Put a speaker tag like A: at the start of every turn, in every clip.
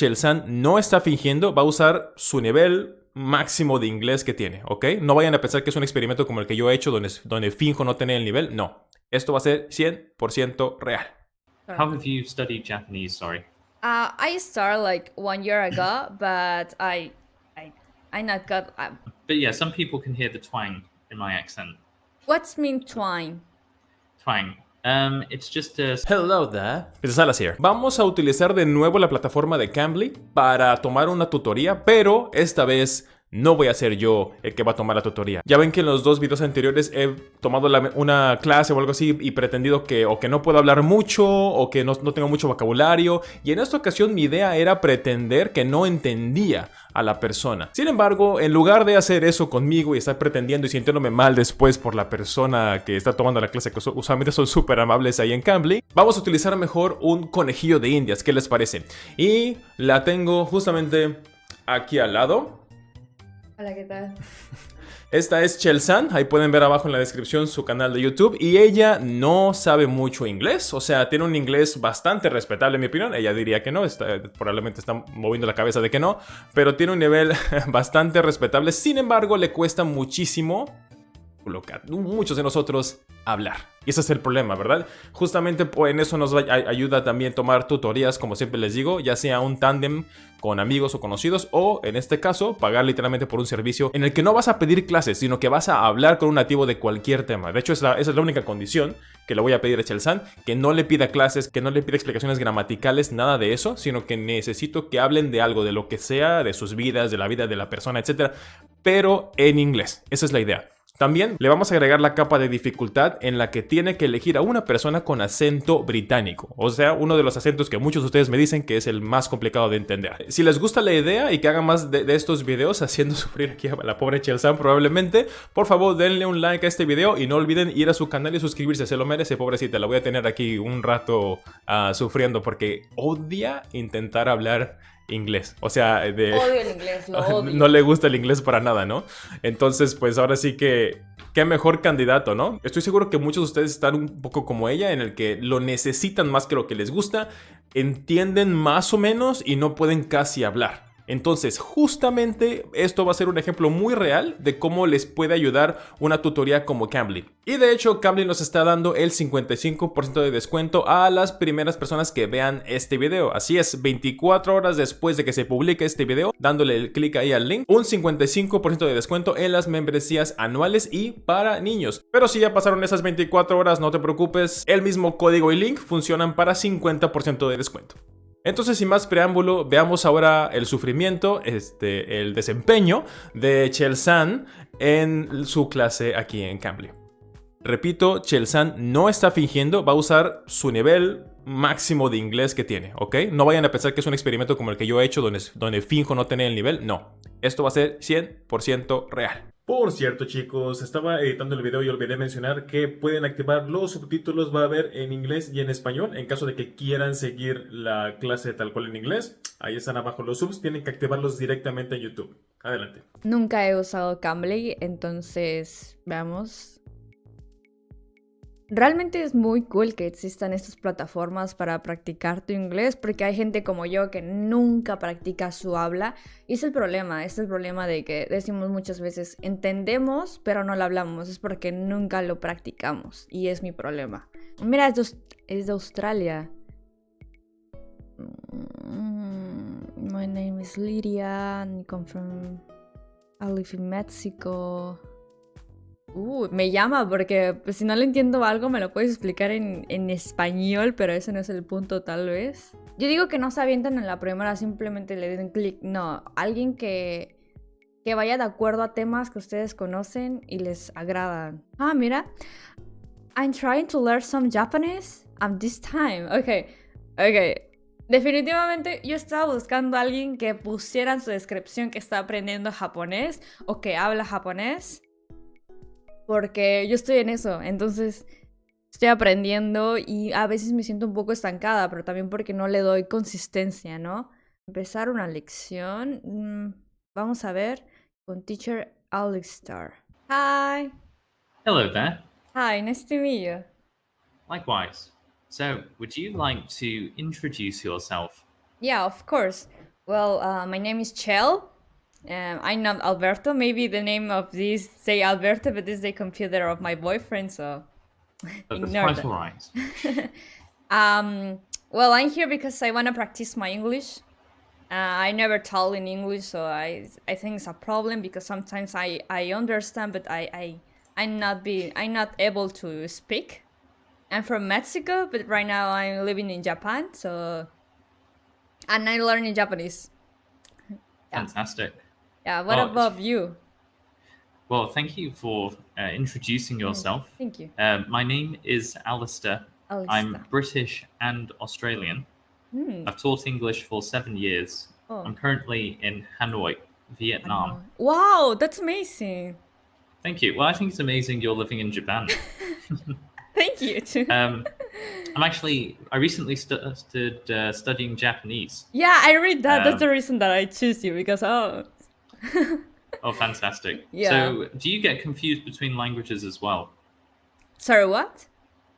A: Chelsan no está fingiendo, va a usar su nivel máximo de inglés que tiene, ¿ok? No vayan a pensar que es un experimento como el que yo he hecho donde finjo no tener el nivel, no. Esto va a ser 100% real.
B: How have you studied Japanese, sorry?
C: I started like 1 year ago, but I not got.
B: But yeah, some people can hear the twang in my accent.
C: What's mean twine?
B: Twang. It's just a...
A: Hello there, profesor Salas here. Vamos a utilizar de nuevo la plataforma de Cambly para tomar una tutoría, pero esta vez no voy a ser yo el que va a tomar la tutoría. Ya ven que en los dos videos anteriores he tomado una clase o algo así y pretendido que o que no puedo hablar mucho o que no tengo mucho vocabulario. Y en esta ocasión mi idea era pretender que no entendía a la persona. Sin embargo, en lugar de hacer eso conmigo y estar pretendiendo y sintiéndome mal después por la persona que está tomando la clase, que usualmente son súper amables ahí en Cambly, vamos a utilizar mejor un conejillo de indias. ¿Qué les parece? Y la tengo justamente aquí al lado.
C: Hola, ¿qué tal?
A: Esta es Chelsan, ahí pueden ver abajo en la descripción su canal de YouTube. Y ella no sabe mucho inglés, o sea, tiene un inglés bastante respetable en mi opinión. Ella diría que no, probablemente está moviendo la cabeza de que no, pero tiene un nivel bastante respetable. Sin embargo, le cuesta muchísimo, muchos de nosotros, hablar. Y ese es el problema, ¿verdad? Justamente en eso nos ayuda también tomar tutorías, como siempre les digo, ya sea un tándem con amigos o conocidos, o en este caso, pagar literalmente por un servicio en el que no vas a pedir clases, sino que vas a hablar con un nativo de cualquier tema. De hecho, esa es la única condición que le voy a pedir a Chelsan, que no le pida clases, que no le pida explicaciones gramaticales, nada de eso, sino que necesito que hablen de algo, de lo que sea, de sus vidas, de la vida de la persona, etc. Pero en inglés. Esa es la idea. También le vamos a agregar la capa de dificultad en la que tiene que elegir a una persona con acento británico. O sea, uno de los acentos que muchos de ustedes me dicen que es el más complicado de entender. Si les gusta la idea y que hagan más de estos videos haciendo sufrir aquí a la pobre Chelsan probablemente, por favor denle un like a este video y no olviden ir a su canal y suscribirse. Se lo merece, pobrecita. La voy a tener aquí un rato sufriendo porque odia intentar hablar inglés, o sea,
C: odio el inglés, lo odio.
A: No le gusta el inglés para nada, ¿no? Entonces, pues ahora sí que qué mejor candidato, ¿no? Estoy seguro que muchos de ustedes están un poco como ella, en el que lo necesitan más que lo que les gusta, entienden más o menos y no pueden casi hablar. Entonces, justamente esto va a ser un ejemplo muy real de cómo les puede ayudar una tutoría como Cambly. Y de hecho, Cambly nos está dando el 55% de descuento a las primeras personas que vean este video. Así es, 24 horas después de que se publique este video, dándole el clic ahí al link, un 55% de descuento en las membresías anuales y para niños. Pero si ya pasaron esas 24 horas, no te preocupes, el mismo código y link funcionan para 50% de descuento. Entonces, sin más preámbulo, veamos ahora el sufrimiento, el desempeño de Chelsan en su clase aquí en Cambly. Repito, Chelsan no está fingiendo, va a usar su nivel máximo de inglés que tiene, ¿ok? No vayan a pensar que es un experimento como el que yo he hecho donde finjo no tener el nivel, no. Esto va a ser 100% real. Por cierto, chicos, estaba editando el video y olvidé mencionar que pueden activar los subtítulos, va a haber en inglés y en español, en caso de que quieran seguir la clase tal cual en inglés. Ahí están abajo los subs, tienen que activarlos directamente en YouTube. Adelante.
C: Nunca he usado Cambly, entonces veamos. Realmente es muy cool que existan estas plataformas para practicar tu inglés, porque hay gente como yo que nunca practica su habla y es el problema de que decimos muchas veces entendemos pero no lo hablamos, es porque nunca lo practicamos y es mi problema. Mira, es de Australia. My name is Lydia, I come from... I live in Mexico. Me llama porque pues, si no le entiendo algo me lo puedes explicar en español, pero ese no es el punto tal vez. Yo digo que no se avientan en la primera, simplemente le den clic. No, alguien que vaya de acuerdo a temas que ustedes conocen y les agradan. Ah, mira. I'm trying to learn some Japanese this time. Ok. Definitivamente yo estaba buscando a alguien que pusiera en su descripción que está aprendiendo japonés o que habla japonés. Porque yo estoy en eso, entonces estoy aprendiendo y a veces me siento un poco estancada, pero también porque no le doy consistencia, ¿no? Empezar una lección. Vamos a ver con Teacher Alekstar. Hi.
B: Hello there.
C: Hi, nice to meet you.
B: Likewise. So, would you like to introduce yourself?
C: Yeah, of course. Well, my name is Chell. I'm not Alberto. Maybe the name of this say Alberto, but this is the computer of my boyfriend, so
B: That's
C: ignore
B: quite
C: that.
B: all right.
C: Well, I'm here because I want to practice my English. I never taught in English, so I think it's a problem because sometimes I understand, but I'm not able to speak. I'm from Mexico, but right now I'm living in Japan, so and I'm learning Japanese. Yeah.
B: Fantastic.
C: Yeah. What
B: Well,
C: about you?
B: Well, thank you for introducing yourself.
C: Thank you,
B: My name is Alistair. I'm
C: Alista.
B: British and Australian. I've taught English for 7 years.
C: Oh.
B: I'm currently in Hanoi, Vietnam.
C: Wow, that's amazing.
B: Thank you. Well, I think it's amazing you're living in Japan.
C: Thank you too.
B: I recently started studying Japanese.
C: Yeah, I read that. That's the reason that I choose you because
B: Oh, fantastic.
C: Yeah.
B: So, do you get confused between languages as well?
C: Sorry, what?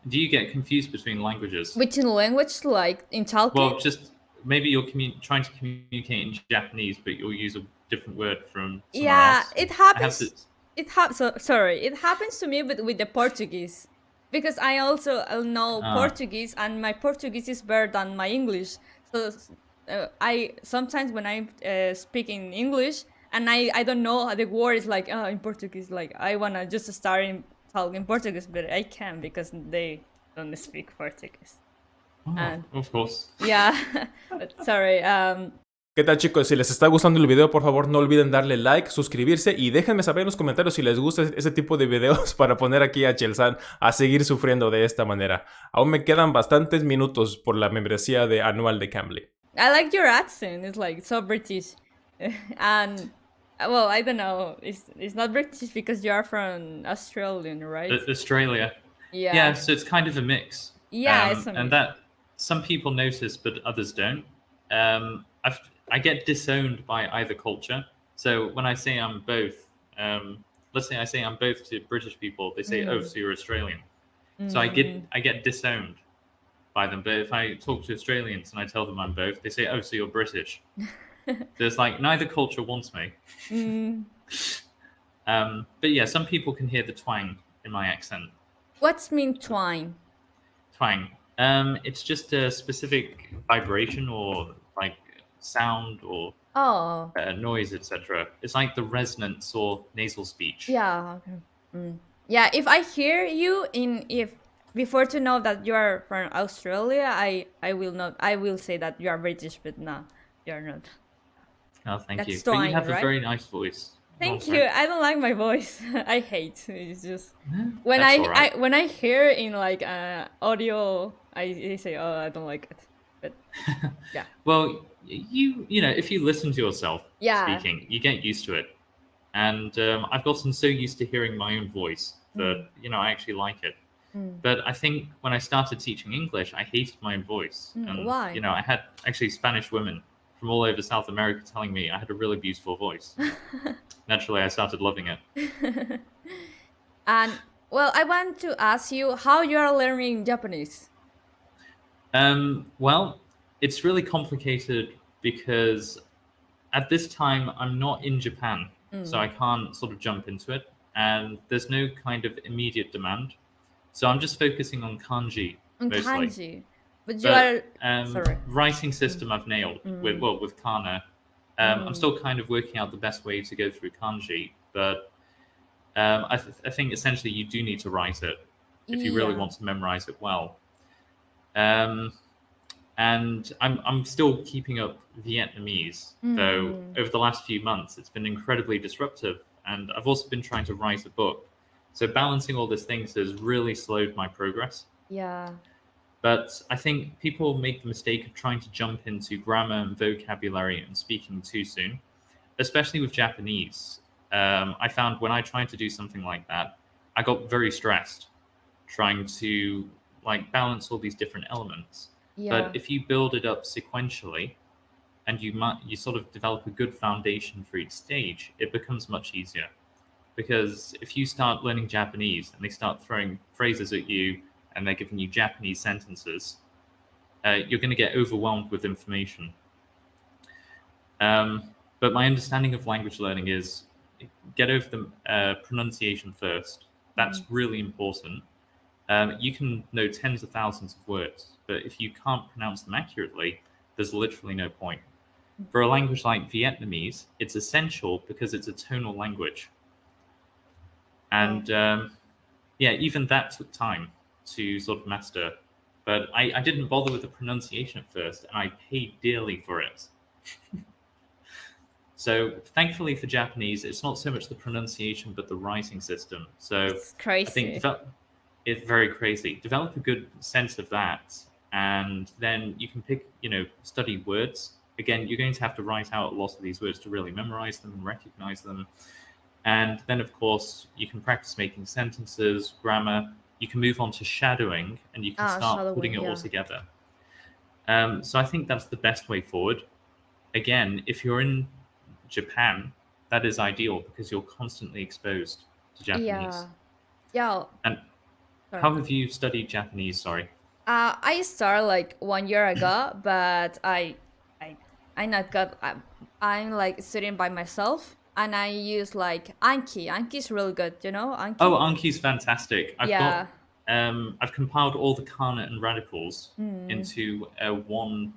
B: Do you get confused between languages?
C: Which in language, like in talking?
B: Well, just maybe you're trying to communicate in Japanese, but you'll use a different word from somewhere else.
C: It happens. It happens to me, but with the Portuguese, because I also know Portuguese, and my Portuguese is better than my English. So I sometimes when I speak in English and I don't know the words like in Portuguese, like I wanna just start talking Portuguese, but I can't because they don't speak Portuguese.
B: Of course.
C: Yeah, but sorry.
A: ¿Qué tal, chicos? Si les está gustando el video, por favor no olviden darle like, suscribirse y déjenme saber en los comentarios si les gusta ese tipo de videos para poner aquí a Chelsan a seguir sufriendo de esta manera. Aún me quedan bastantes minutos por la membresía anual de Cambly.
C: I like your accent. It's like so British, and well, I don't know. It's not British because you are from Australian, right?
B: Australia.
C: Yeah.
B: Yeah, so it's kind of a mix.
C: Yeah, it's a mix.
B: And that some people notice, but others don't. I get disowned by either culture. So when I say I'm both, let's say I say I'm both to British people, they say, "Oh, so you're Australian." So I get disowned by them. But if I talk to Australians and I tell them I'm both, they say, "Oh, so you're British." So it's like neither culture wants me. But yeah, some people can hear the twang in my accent.
C: What's mean twang?
B: Twang. It's just a specific vibration or like sound or noise, etc. It's like the resonance or nasal speech.
C: Yeah. Okay. Yeah. If I hear you before to know that you are from Australia, I will say that you are British, but no, you're not.
B: Oh, thank
C: That's
B: you.
C: twang,
B: But you have
C: right?
B: a very nice voice.
C: Thank you. I don't like my voice. I hate. It's just when
B: That's all right.
C: when I hear in like audio, I say, oh, I don't like it. But yeah.
B: Well, you know, if you listen to yourself
C: speaking,
B: you get used to it. And I've gotten so used to hearing my own voice that, I actually like it. But I think when I started teaching English, I hated my own voice. And,
C: why?
B: I had actually Spanish women from all over South America telling me I had a really beautiful voice. Naturally, I started loving it.
C: And, well, I want to ask you how you are learning Japanese.
B: Well, it's really complicated because at this time I'm not in Japan, so I can't sort of jump into it, and there's no kind of immediate demand. So I'm just focusing on kanji mostly.
C: Kanji, but you are sorry.
B: Writing system I've nailed with kana. I'm still kind of working out the best way to go through kanji, but I think essentially you do need to write it if you really want to memorize it well. And I'm still keeping up Vietnamese, though over the last few months it's been incredibly disruptive, and I've also been trying to write a book. So balancing all these things has really slowed my progress.
C: Yeah.
B: But I think people make the mistake of trying to jump into grammar and vocabulary and speaking too soon, especially with Japanese. I found when I tried to do something like that, I got very stressed trying to balance all these different elements.
C: Yeah.
B: But if you build it up sequentially and you sort of develop a good foundation for each stage, it becomes much easier. Because if you start learning Japanese and they start throwing phrases at you and they're giving you Japanese sentences, you're going to get overwhelmed with information. But my understanding of language learning is get over the pronunciation first. That's really important. You can know tens of thousands of words, but if you can't pronounce them accurately, there's literally no point. For a language like Vietnamese, it's essential because it's a tonal language. And yeah, even that took time to sort of master. But I didn't bother with the pronunciation at first, and I paid dearly for it. So thankfully for Japanese, it's not so much the pronunciation, but the writing system. So
C: It's crazy.
B: I think it's very crazy. Develop a good sense of that, and then you can pick, study words. Again, you're going to have to write out a lot of these words to really memorize them and recognize them. And then, of course, you can practice making sentences, grammar. You can move on to shadowing, and you can start putting it all together. So I think that's the best way forward. Again, if you're in Japan, that is ideal because you're constantly exposed to Japanese.
C: Yeah.
B: And how have you studied Japanese? Sorry.
C: I started like 1 year ago, but I'm like studying by myself, and I use like Anki. Anki's really good, Anki.
B: Oh, Anki's fantastic. I've compiled all the kana and radicals into one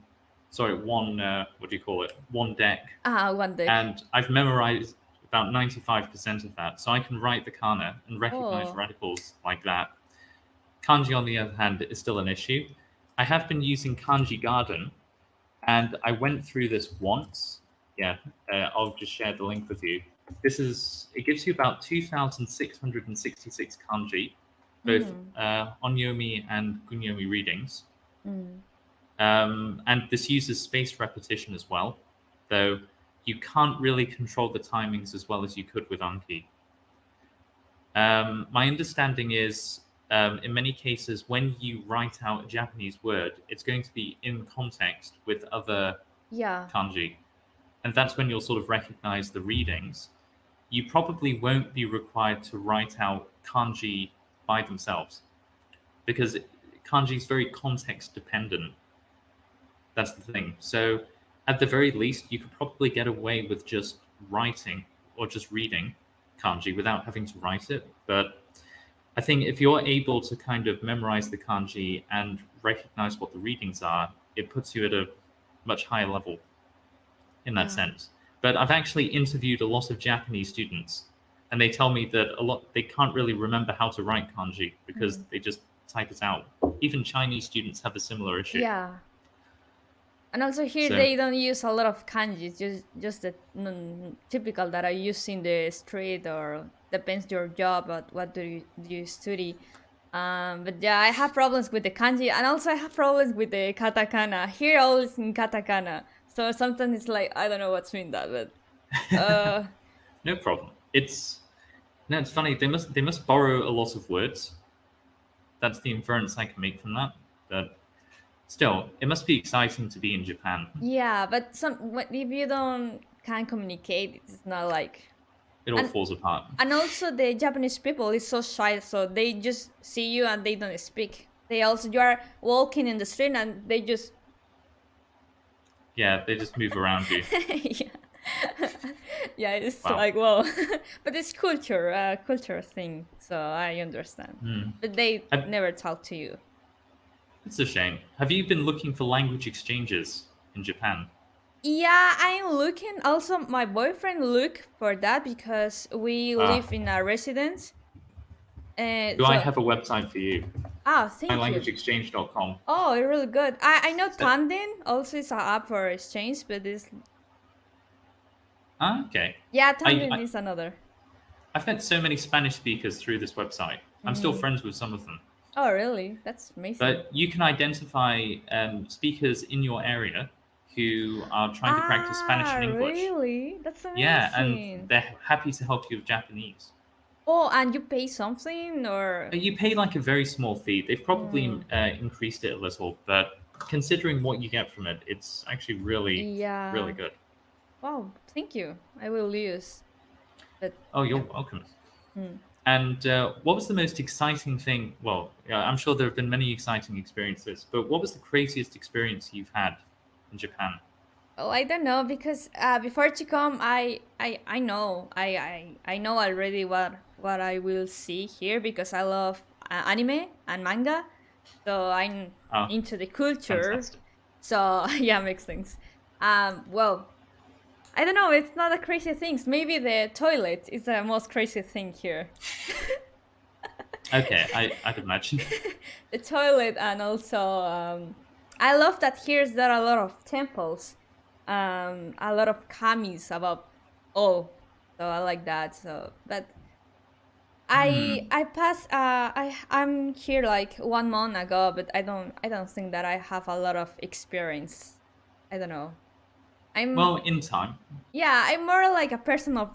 B: deck.
C: One deck.
B: And I've memorized about 95% of that, so I can write the kana and recognize radicals like that. Kanji, on the other hand, is still an issue. I have been using Kanji Garden, and I went through this once. Yeah, I'll just share the link with you. It gives you about 2,666 kanji, both onyomi and gunyomi readings. And this uses spaced repetition as well, though you can't really control the timings as well as you could with Anki. My understanding is, in many cases, when you write out a Japanese word, it's going to be in context with other kanji. And that's when you'll sort of recognize the readings. You probably won't be required to write out kanji by themselves because kanji is very context dependent. That's the thing. So at the very least, you could probably get away with just writing or just reading kanji without having to write it. But I think if you're able to kind of memorize the kanji and recognize what the readings are, it puts you at a much higher level in that sense. But I've actually interviewed a lot of Japanese students, and they tell me that they can't really remember how to write kanji because they just type it out. Even Chinese students have a similar issue.
C: Yeah. And also here they don't use a lot of kanji, just the typical that I use in the street, or depends your job, but what do you study. But yeah, I have problems with the kanji, and also I have problems with the katakana. Here all is in katakana. So sometimes it's like, I don't know what's in that, but
B: no problem. It's funny. They must borrow a lot of words. That's the inference I can make from that. But still, it must be exciting to be in Japan.
C: Yeah, but if you can't communicate, it's not like
B: it all falls apart.
C: And also the Japanese people is so shy, so they just see you and they don't speak. You are walking in the street and they just
B: they just move around you.
C: Yeah, it's like, whoa. But it's culture thing, so I understand. But they never talk to you.
B: It's a shame. Have you been looking for language exchanges in Japan?
C: Yeah, I'm looking. Also, my boyfriend look for that because we live in a residence.
B: I have a website for you?
C: Thank you.
B: mylanguageexchange.com.
C: Oh, it's really good. I know Tandem also is an app for exchange, but it's...
B: okay.
C: Yeah, Tandem is another.
B: I've met so many Spanish speakers through this website. I'm still friends with some of them.
C: Oh, really? That's amazing.
B: But you can identify speakers in your area who are trying to practice Spanish and English.
C: Really? That's amazing.
B: Yeah, and they're happy to help you with Japanese.
C: Oh, and you pay something, or...?
B: You pay like a very small fee. They've probably increased it a little, but considering what you get from it, it's actually really good.
C: Wow, thank you. I will use it.
B: Oh, you're welcome. And what was the most exciting thing? Well, I'm sure there have been many exciting experiences, but what was the craziest experience you've had in Japan?
C: Oh, I don't know because before to come, I know already what I will see here because I love anime and manga, so I'm
B: Oh,
C: into the culture.
B: fantastic.
C: So yeah, makes sense. Well, I don't know. It's not a crazy thing. Maybe the toilet is the most crazy thing here.
B: Okay, I'd imagine.
C: The toilet, and also I love that here there are a lot of temples, a lot of kamis about all. So I like that. So, but I pass I'm here like 1 month ago, but I don't think that I have a lot of experience. I don't know. I'm
B: Well, in time.
C: Yeah, I'm more like a person of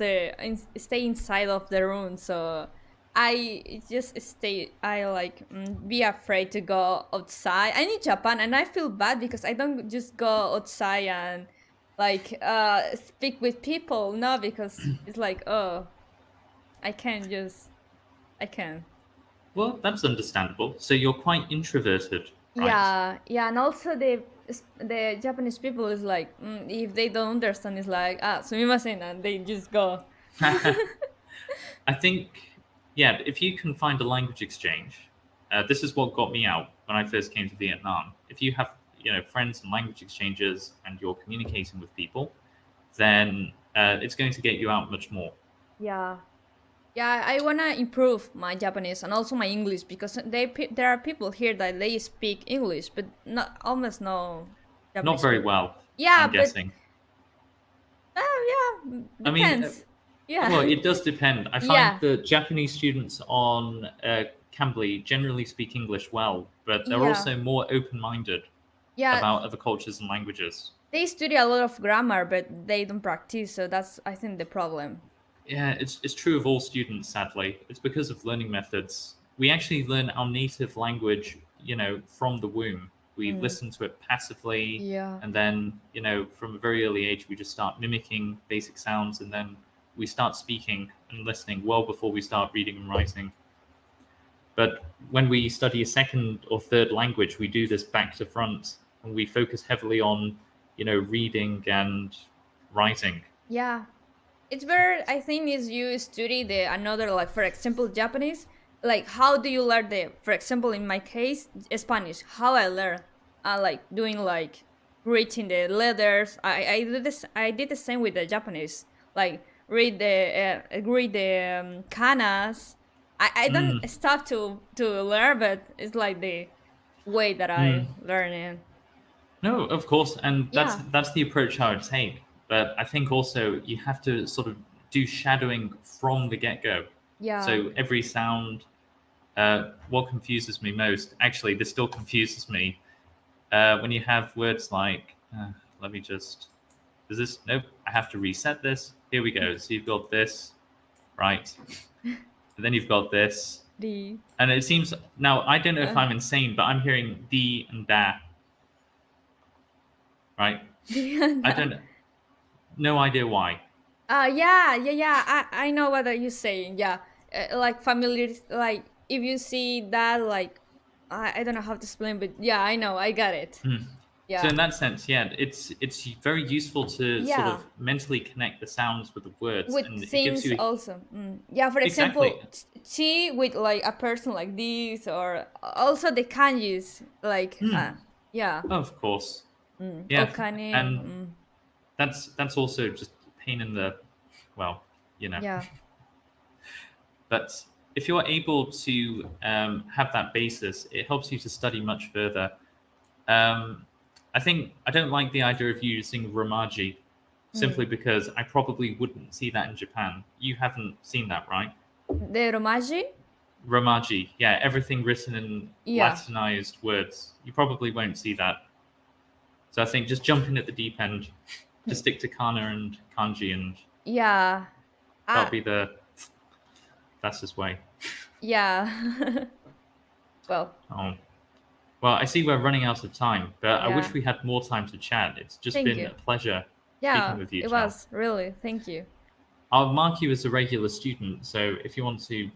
C: stay inside of the room. So I just stay. I like be afraid to go outside. I'm in Japan and I feel bad because I don't just go outside and like speak with people. No, because it's like, oh, I can't just I can.
B: Well, that's understandable. So you're quite introverted, right?
C: Yeah, and also the Japanese people is like if they don't understand, it's like sumimasen, and they just go.
B: I think, yeah, if you can find a language exchange, this is what got me out when I first came to Vietnam. If you have, friends and language exchanges and you're communicating with people, then it's going to get you out much more.
C: Yeah. Yeah, I wanna improve my Japanese and also my English because there are people here that they speak English, but not almost no
B: Not
C: Japanese
B: very
C: people.
B: well,
C: Yeah,
B: I'm
C: but
B: guessing.
C: yeah,
B: I mean,
C: depends. Yeah,
B: well, it does depend. I find
C: yeah,
B: that Japanese students on Cambly generally speak English well, but they're
C: yeah,
B: also more open-minded
C: yeah.
B: about other cultures and languages.
C: They study a lot of grammar, but they don't practice, so that's I think the problem.
B: Yeah, it's true of all students, sadly. It's because of learning methods. We actually learn our native language, from the womb. We
C: Mm.
B: listen to it passively,
C: Yeah,
B: and then, from a very early age, we just start mimicking basic sounds, and then we start speaking and listening well before we start reading and writing. But when we study a second or third language, we do this back to front, and we focus heavily on, reading and writing.
C: yeah. It's better, I think, is you study the another like for example Japanese. Like how do you learn the for example in my case Spanish? How I learn, like doing like reading the letters. I did the same with the Japanese. Like read the kanas. I don't
B: Mm.
C: stop to learn, but it's like the way that
B: Mm.
C: I learn it.
B: No, of course, and that's
C: Yeah,
B: that's the approach I would take. But I think also you have to sort of do shadowing from the get-go.
C: yeah.
B: So every sound, what confuses me most, actually, this still confuses me, when you have words like, let me just, is this, nope, I have to reset this. Here we go. So you've got this, right? And then you've got this.
C: The
B: And it seems, now, I don't know if
C: uh,
B: I'm insane, but I'm hearing D and da, right? I don't, no idea why.
C: yeah. I know what are you saying. Yeah, like familiar. Like if you see that, like I don't know how to explain, but yeah, I know. I got it.
B: Mm. So
C: Yeah,
B: in that sense, yeah, it's very useful to sort
C: yeah.
B: of mentally connect the sounds with the words,
C: With
B: and it gives
C: things
B: you
C: also. Yeah, for
B: exactly.
C: example, she with like a person like this, or also the kanjis. Like yeah,
B: Of course, yeah,
C: okane.
B: and that's also just a pain in the, well, you know.
C: Yeah.
B: But if you're able to have that basis, it helps you to study much further. Um, I think I don't like the idea of using Romaji simply because I probably wouldn't see that in Japan. You haven't seen that, right?
C: The romaji.
B: Romaji, yeah, everything written in
C: Yeah.
B: Latinized words. You probably won't see that. So I think just jump in at the deep end, just stick to kana and kanji, and
C: Yeah.
B: that'll
C: Ah.
B: be the fastest way.
C: Yeah. Well.
B: Oh, well, I see we're running out of time, but I wish
C: Yeah.
B: we had more time to chat. It's just
C: Thank
B: been
C: you.
B: a pleasure speaking
C: Yeah,
B: with you,
C: it
B: Chao.
C: was really. Thank you.
B: I'll mark you as a regular student, so if you want to,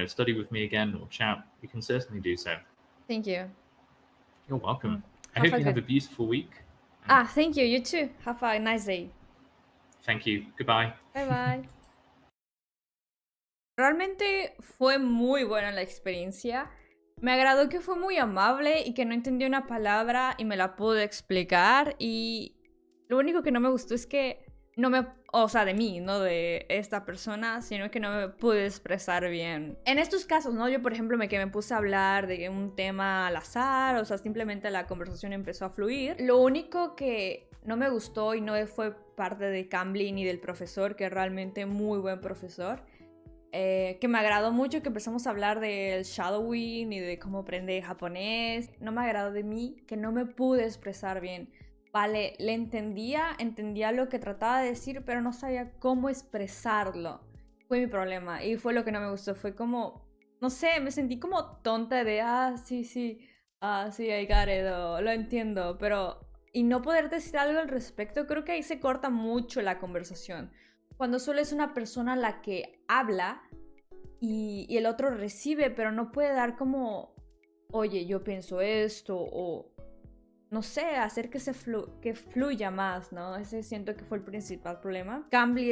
B: study with me again or chat, you can certainly do so.
C: Thank you.
B: You're welcome. I
C: Have
B: hope
C: a
B: you have a
C: good.
B: beautiful week,
C: Ah, thank you. You too. Have a nice day.
B: Thank you. Goodbye.
C: Bye bye. Realmente fue muy buena la experiencia. Me agradó que fue muy amable y que no entendí una palabra y me la pude explicar. Y lo único que no me gustó es que no me... O sea, de mí, no de esta persona, sino que no me pude expresar bien. En estos casos, ¿no? Yo, por ejemplo, que me puse a hablar de un tema al azar, o sea, simplemente la conversación empezó a fluir. Lo único que no me gustó y no fue parte de Cambly ni del profesor, que es realmente muy buen profesor, que me agradó mucho que empezamos a hablar del shadowing y de cómo aprender japonés. No me agradó de mí que no me pude expresar bien. Vale, le entendía lo que trataba de decir, pero no sabía cómo expresarlo. Fue mi problema y fue lo que no me gustó. Fue como, no sé, me sentí como tonta de, sí, I got it, lo entiendo, pero... Y no poder decir algo al respecto, creo que ahí se corta mucho la conversación. Cuando solo es una persona la que habla y el otro recibe, pero no puede dar como, oye, yo pienso esto, o no sé, hacer que fluya más, ¿no? Ese siento que fue el principal problema. Cambly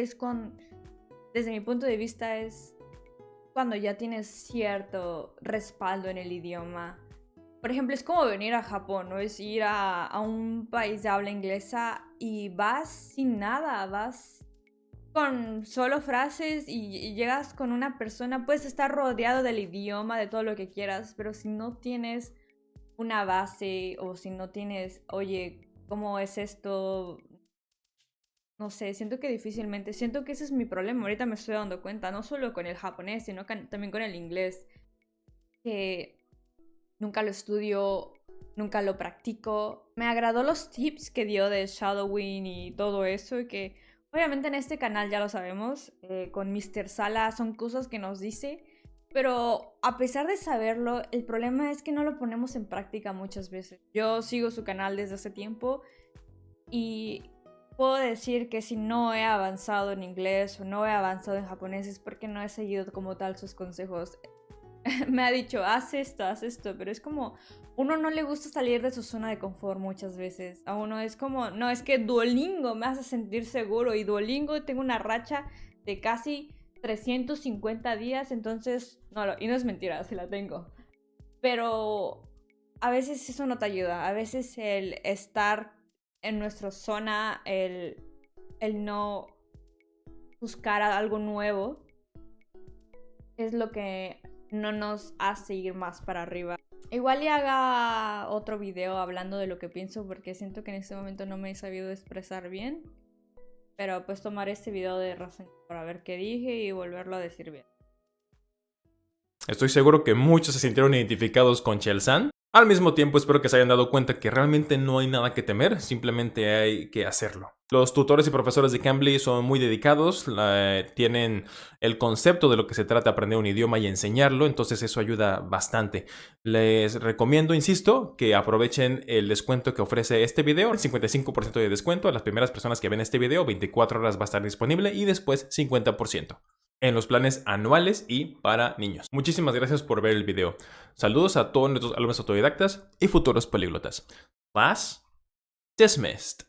C: desde mi punto de vista, es cuando ya tienes cierto respaldo en el idioma. Por ejemplo, es como venir a Japón, ¿no? Es ir a un país de habla inglesa y vas sin nada, vas con solo frases y llegas con una persona, puedes estar rodeado del idioma, de todo lo que quieras, pero si no tienes una base o si no tienes, oye, ¿cómo es esto? No sé, siento que ese es mi problema. Ahorita me estoy dando cuenta, no solo con el japonés, sino también con el inglés, que nunca lo estudio, nunca lo practico. Me agradó los tips que dio de shadowing y todo eso, y que obviamente en este canal ya lo sabemos, con Mr. Salas son cosas que nos dice, pero a pesar de saberlo, el problema es que no lo ponemos en práctica muchas veces. Yo sigo su canal desde hace tiempo y puedo decir que si no he avanzado en inglés o no he avanzado en japonés es porque no he seguido como tal sus consejos. Me ha dicho, haz esto, pero es como, uno no le gusta salir de su zona de confort muchas veces. A uno es como, no, es que Duolingo me hace sentir seguro, y Duolingo tengo una racha de casi 350 días, entonces, y no es mentira, sí la tengo. Pero a veces eso no te ayuda, a veces el estar en nuestra zona, el no buscar algo nuevo, es lo que no nos hace ir más para arriba. Igual y haga otro video hablando de lo que pienso, porque siento que en este momento no me he sabido expresar bien. Pero pues tomaré este video de reseña para ver qué dije y volverlo a decir bien.
A: Estoy seguro que muchos se sintieron identificados con Chel-san. Al mismo tiempo, espero que se hayan dado cuenta que realmente no hay nada que temer, simplemente hay que hacerlo. Los tutores y profesores de Cambly son muy dedicados, tienen el concepto de lo que se trata de aprender un idioma y enseñarlo, entonces eso ayuda bastante. Les recomiendo, insisto, que aprovechen el descuento que ofrece este video, el 55% de descuento a las primeras personas que ven este video, 24 horas va a estar disponible y después 50%. En los planes anuales y para niños. Muchísimas gracias por ver el video. Saludos a todos nuestros alumnos autodidactas y futuros políglotas. Class dismissed.